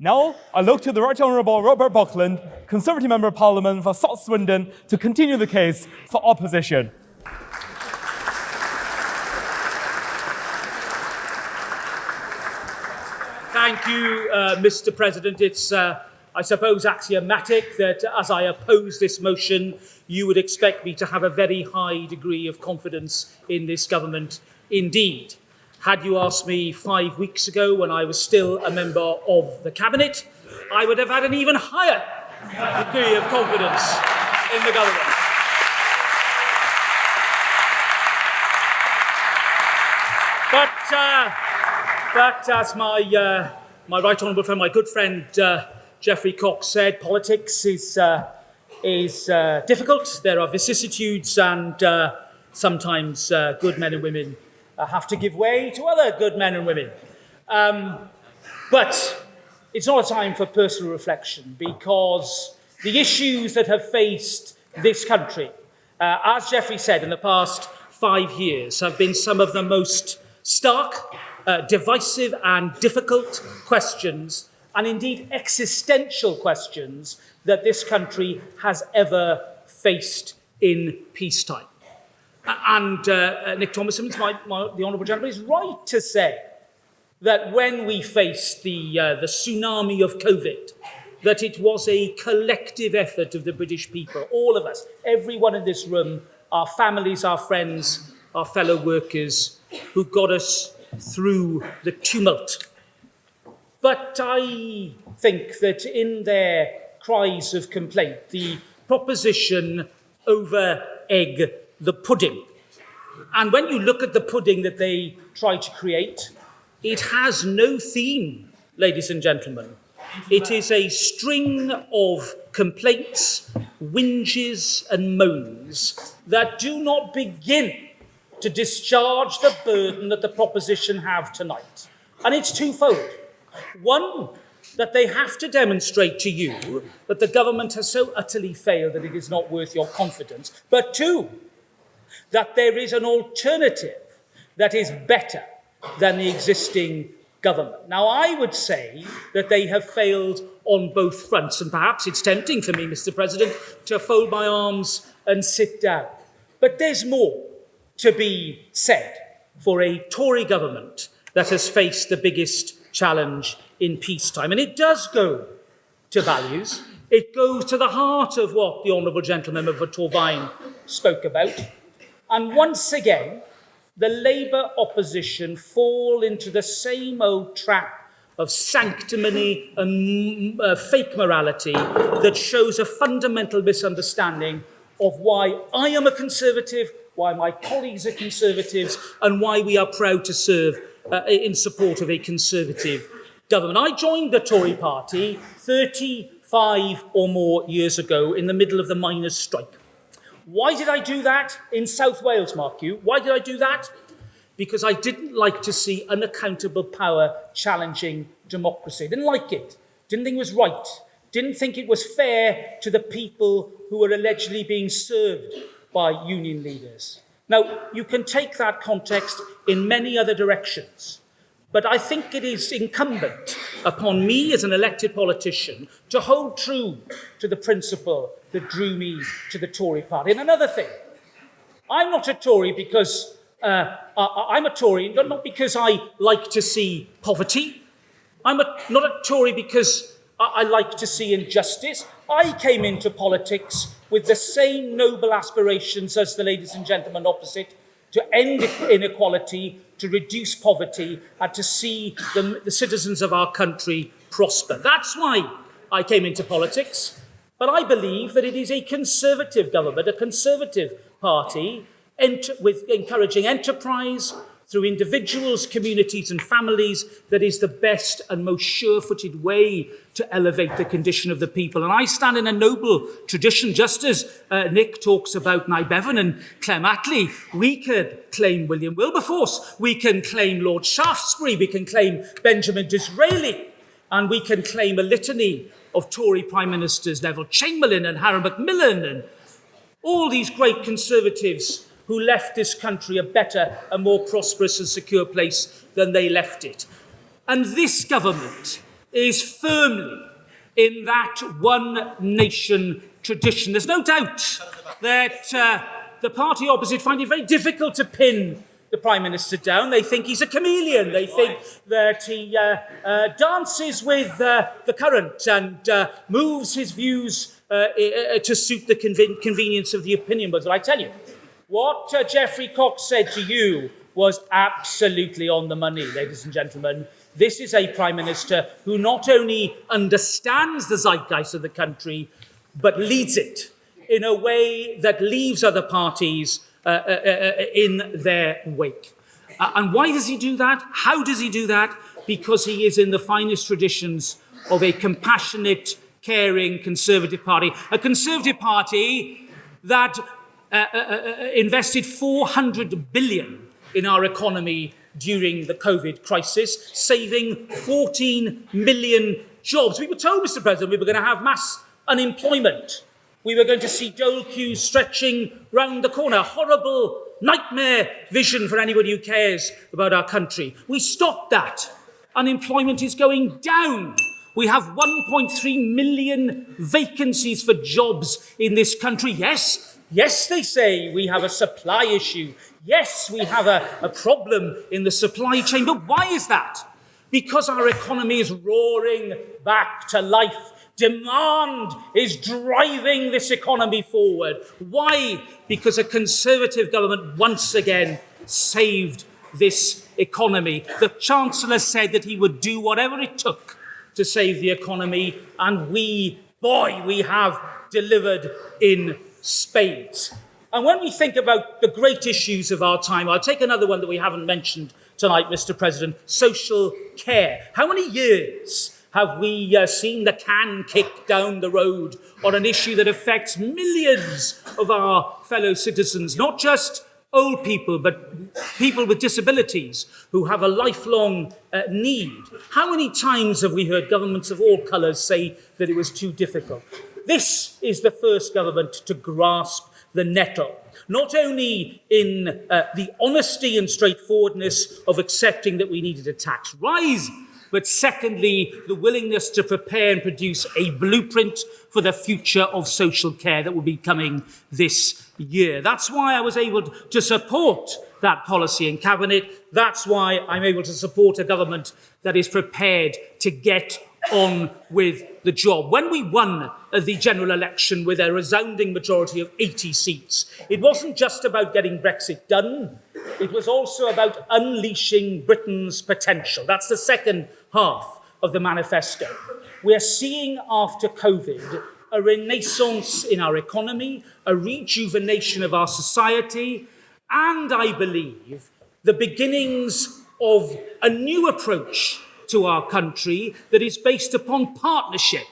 Now, I look to the Right Honourable Robert Buckland, Conservative Member of Parliament for South Swindon, to continue the case for opposition. Thank you, Mr. President. It's, I suppose, axiomatic that as I oppose this motion, you would expect me to have a very high degree of confidence in this government indeed. Had you asked me 5 weeks ago when I was still a member of the Cabinet, I would have had an even higher degree of confidence in the government. But as my right honourable friend, my good friend Geoffrey Cox said, politics is difficult. There are vicissitudes, and sometimes good men and women have to give way to other good men and women. But it's not a time for personal reflection, because the issues that have faced this country, as Geoffrey said, in the past 5 years, have been some of the most stark, divisive and difficult questions, and indeed existential questions, that this country has ever faced in peacetime. And Nick Thomason, the Honourable Gentleman, is right to say that when we faced the tsunami of COVID, that it was a collective effort of the British people, all of us, everyone in this room, our families, our friends, our fellow workers, who got us through the tumult. But I think that in their cries of complaint, the proposition over-egg the pudding. And when you look at the pudding that they try to create, it has no theme, ladies and gentlemen. It is a string of complaints, whinges and moans that do not begin to discharge the burden that the proposition have tonight. And it's twofold. One, that they have to demonstrate to you that the government has so utterly failed that it is not worth your confidence. But two, that there is an alternative that is better than the existing government. Now, I would say that they have failed on both fronts, and perhaps it's tempting for me, Mr. President, to fold my arms and sit down. But there's more to be said for a Tory government that has faced the biggest challenge in peacetime. And it does go to values. It goes to the heart of what the Honourable Gentleman of Torvine spoke about. And once again, the Labour opposition fall into the same old trap of sanctimony and fake morality that shows a fundamental misunderstanding of why I am a Conservative, why my colleagues are Conservatives, and why we are proud to serve in support of a Conservative government. I joined the Tory party 35 or more years ago in the middle of the miners' strike. Why did I do that? In South Wales, mark you. Why did I do that? Because I didn't like to see unaccountable power challenging democracy. Didn't like it. Didn't think it was right. Didn't think it was fair to the people who were allegedly being served by union leaders. Now, you can take that context in many other directions, but I think it is incumbent upon me as an elected politician to hold true to the principle that drew me to the Tory party. And another thing, I'm not a Tory because I'm a Tory, not because I like to see poverty. I'm not a Tory because I like to see injustice. I came into politics with the same noble aspirations as the ladies and gentlemen opposite, to end inequality, to reduce poverty, and to see the citizens of our country prosper. That's why I came into politics. But I believe that it is a Conservative government, a Conservative party, with encouraging enterprise through individuals, communities and families, that is the best and most sure-footed way to elevate the condition of the people. And I stand in a noble tradition, just as Nick talks about Nye Bevan and Clem Attlee. We could claim William Wilberforce, we can claim Lord Shaftesbury, we can claim Benjamin Disraeli, and we can claim a litany of Tory Prime Ministers, Neville Chamberlain and Harold Macmillan, and all these great Conservatives who left this country a better, a more prosperous and secure place than they left it. And this government is firmly in that one nation tradition. There's no doubt that the party opposite find it very difficult to pin the Prime Minister down. They think he's a chameleon. They think that he dances with the current and moves his views to suit the convenience of the opinion. But I tell you, what Geoffrey Cox said to you was absolutely on the money, ladies and gentlemen. This is a Prime Minister who not only understands the zeitgeist of the country, but leads it in a way that leaves other parties in their wake. And why does he do that? How does he do that? Because he is in the finest traditions of a compassionate, caring Conservative Party. A Conservative Party that invested 400 billion in our economy during the COVID crisis, saving 14 million jobs. We were told, Mr. President, we were going to have mass unemployment. We were going to see dole queues stretching round the corner. Horrible nightmare vision for anybody who cares about our country. We stopped that. Unemployment is going down. We have 1.3 million vacancies for jobs in this country. Yes, they say we have a supply issue. Yes, we have a problem in the supply chain. But why is that? Because our economy is roaring back to life. Demand is driving this economy forward. Why? Because a Conservative government once again saved this economy. The Chancellor said that he would do whatever it took to save the economy, and we have delivered in spades. And when we think about the great issues of our time, I'll take another one that we haven't mentioned tonight, Mr. President, social care. How many years have we seen the can kicked down the road on an issue that affects millions of our fellow citizens, not just old people, but people with disabilities who have a lifelong need? How many times have we heard governments of all colours say that it was too difficult? This is the first government to grasp the nettle, not only in the honesty and straightforwardness of accepting that we needed a tax rise, but secondly, the willingness to prepare and produce a blueprint for the future of social care that will be coming this year. That's why I was able to support that policy in Cabinet. That's why I'm able to support a government that is prepared to get on with the job. When we won the general election with a resounding majority of 80 seats, it wasn't just about getting Brexit done. It was also about unleashing Britain's potential. That's the second half of the manifesto. We are seeing after COVID a renaissance in our economy, a rejuvenation of our society, and I believe the beginnings of a new approach to our country that is based upon partnership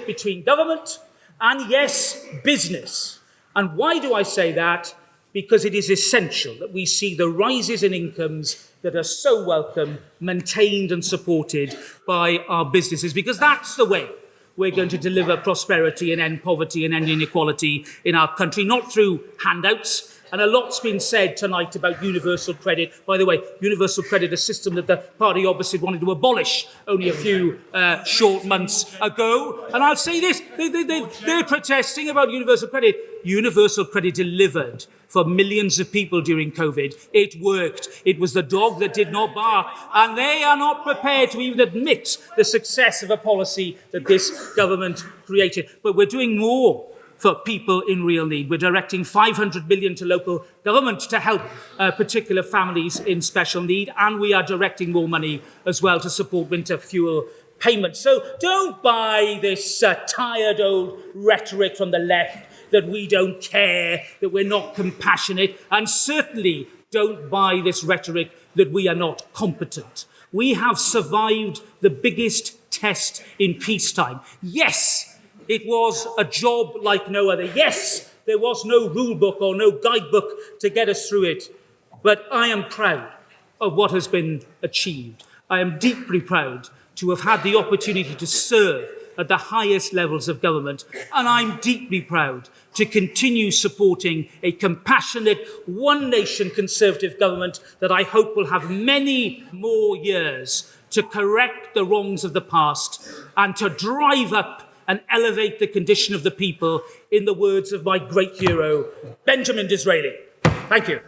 between government and, yes, business. And why do I say that? Because it is essential that we see the rises in incomes that are so welcome maintained and supported by our businesses, because that's the way we're going to deliver prosperity and end poverty and end inequality in our country, not through handouts. And a lot's been said tonight about universal credit. By the way, universal credit, a system that the party opposite wanted to abolish only a few short months ago. And I'll say this, they're protesting about universal credit. Universal credit delivered for millions of people during COVID. It worked. It was the dog that did not bark. And they are not prepared to even admit the success of a policy that this government created. But we're doing more for people in real need. We're directing 500 million to local government to help particular families in special need, and we are directing more money as well to support winter fuel payments. So don't buy this tired old rhetoric from the left that we don't care, that we're not compassionate, and certainly don't buy this rhetoric that we are not competent. We have survived the biggest test in peacetime. Yes, it was a job like no other. Yes, there was no rule book or no guidebook to get us through it. But I am proud of what has been achieved. I am deeply proud to have had the opportunity to serve at the highest levels of government. And I'm deeply proud to continue supporting a compassionate, one-nation Conservative government that I hope will have many more years to correct the wrongs of the past and to drive up and elevate the condition of the people, in the words of my great hero, Benjamin Disraeli. Thank you.